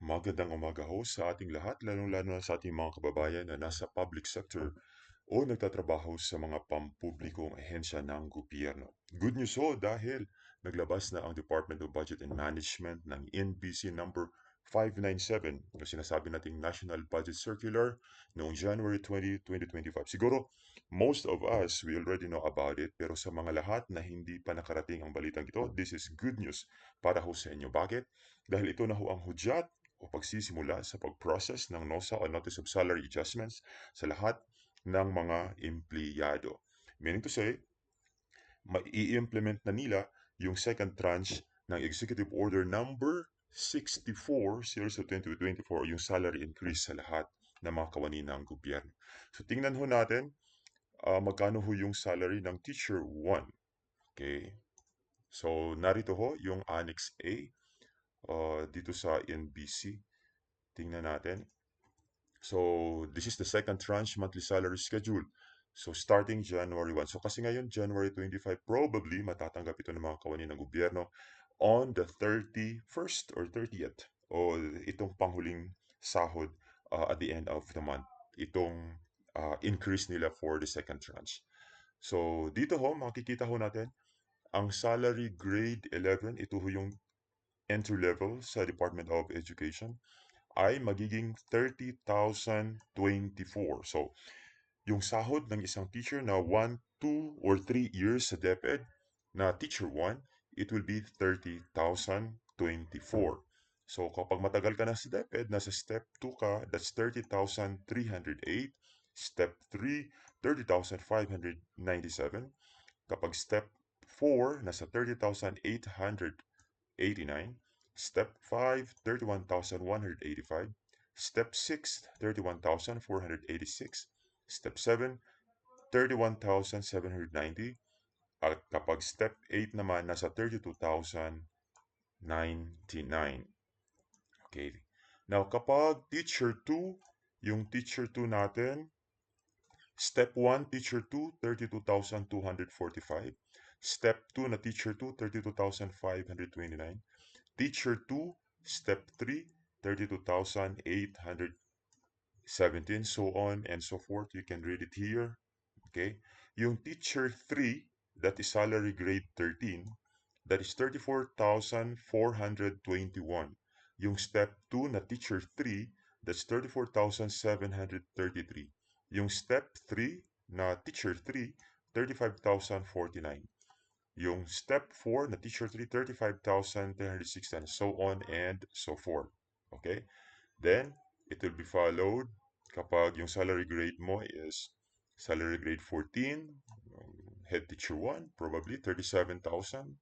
Magandang umaga ho sa ating lahat, lalong-lalo na sa ating mga kababayan na nasa public sector o nagtatrabaho sa mga pampublikong ahensya ng gobyerno. Good news ho dahil naglabas na ang Department of Budget and Management ng NBC number 597 o sinasabi nating National Budget Circular noong January 20, 2025. Siguro, most of us, we already know about it, pero sa mga lahat na hindi pa nakarating ang balitang ito, this is good news para ho sa inyo. Bakit? Dahil ito na ho ang hudyat o pagsisimula sa pag-process ng NOSA o Notice of Salary Adjustments sa lahat ng mga empleyado. Meaning to say, mai-implement na nila yung second tranche ng Executive Order number 64 series of 2024, yung salary increase sa lahat ng mga kawani ng gobyerno. So tingnan ho natin magkano ho yung salary ng Teacher 1. Okay? So narito ho yung Annex A dito sa NBC. Tingnan natin. So, this is the second tranche monthly salary schedule. So, starting January 1. So, kasi ngayon, January 25, probably matatanggap ito ng mga kawani ng gobyerno on the 31st or 30th o itong panghuling sahod at the end of the month. Itong increase nila for the second tranche. So, dito ho, makikita ho natin, ang salary grade 11, ito ho yung entry level sa Department of Education ay magiging 30,024. So, yung sahod ng isang teacher na 1, 2, or 3 years sa DepEd na teacher 1, it will be 30,024. So, kapag matagal ka na sa DepEd, nasa step 2 ka, that's 30,308. Step 3, 30,597. Kapag step 4, nasa 30,889. Step 5, 31,185. Step 6, 31,486. Step 7, 31,790. At kapag step 8 naman, nasa 32,099. Okay. Now, kapag teacher 2, yung teacher 2 natin, step 1, teacher 2, 32,245. Step 2 na teacher 2, 32,529. Teacher 2, Step 3, 32,817, so on and so forth. You can read it here. Okay? Yung Teacher 3, that is salary grade 13, that is 34,421. Yung Step 2 na Teacher 3, that's 34,733. Yung Step 3 na Teacher 3, 35,049. Yung step 4 na teacher 3, 35,360, and so on and so forth. Okay? Then, it will be followed kapag yung salary grade mo is salary grade 14, head teacher 1, probably 37,024.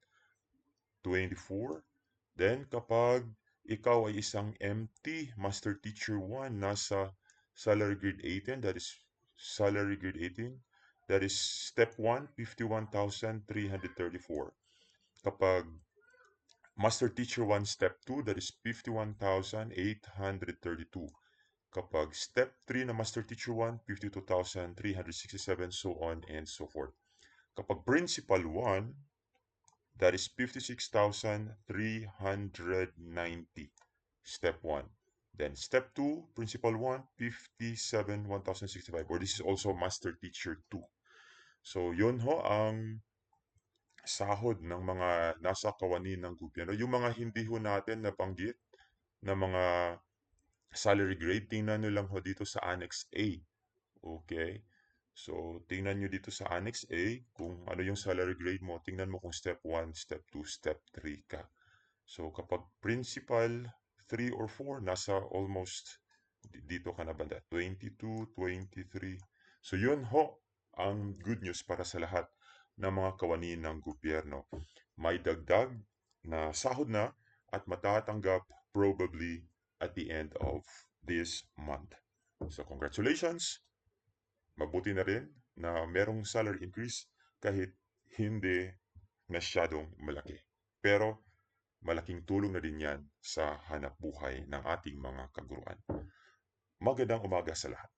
Then, kapag ikaw ay isang MT, master teacher 1, nasa salary grade 18, that is salary grade 18, that is step 1, 51,334. Kapag Master Teacher 1 Step 2, that is 51,832. Kapag Step 3 na Master Teacher 1, 52,367, so on and so forth. Kapag Principal 1, that is 56,390. Step 1. Then Step 2, Principal 1, 1,065. Or this is also Master Teacher 2. So, yun ho ang sahod ng mga nasa kawani ng gobyerno. Yung mga hindi ho natin nabanggit na mga salary grade, tingnan nyo lang ho dito sa Annex A. Okay? So, tingnan nyo dito sa Annex A kung ano yung salary grade mo. Tingnan mo kung step 1, step 2, step 3 ka. So, kapag principal 3 or 4, nasa almost dito ka na banda. 22, 23. So, yun ho ang good news para sa lahat ng mga kawani ng gobyerno. May dagdag na sahod na at matatanggap probably at the end of this month. So, congratulations! Mabuti na rin na merong salary increase kahit hindi masyadong malaki. Pero malaking tulong na din yan sa hanap buhay ng ating mga kaguruan. Magandang umaga sa lahat.